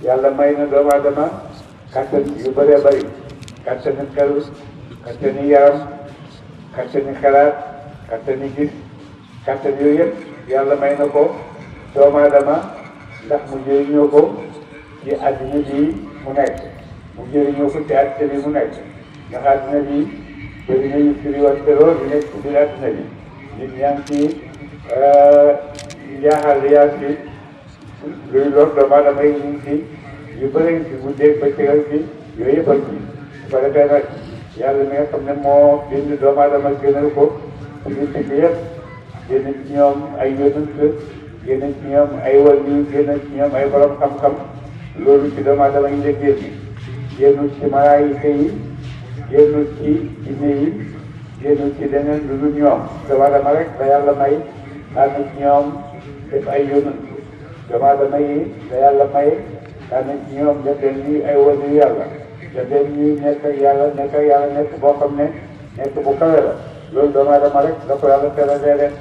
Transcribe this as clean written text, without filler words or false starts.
yàlla may na doomu aadama kattan yu bëree bëri kattani xel kattani yaram kattani xalaat kattani gis kattan yooyu yëpp yàlla may na ko doomu aadama ndax mu jëriñoo ko ci àddina bi mu nekk mu jëriñoo ko ci àddina bi mu nekk ndax àddina bi bëri na yu firiwante lool di nekk ci biir àddina bi nit ñaa ngi ci jaaxal yaa ci luy lor doomu aadama yi ñu ngi ci yu bëri ngi ci guddeeg bëccëgal ci yooyu yëpp a ci su ko defee nag yàlla mi nga xam ne moo bind doomu aadama gënal ko ci biir ci yëpp génn ci ñoom ay yonent génn ci ñoom ay wàllu génn ci ñoom ay borom xam-xam loolu ci doomu aadama yi la génn ci malaayika yi génn ci jinne yi génn ci leneen lu dul ñoom doomu aadama rek da yàlla may tànn ci ñoom def ay yonent doomu aadama yi da yàlla may tànn ci ñoom def leen ñuy ay wàllu yàlla def leen ñuy nekk ak yàlla nekk boo xam ne nekk bu kawe la loolu doomu aadama rek da ko yàlla teralee leen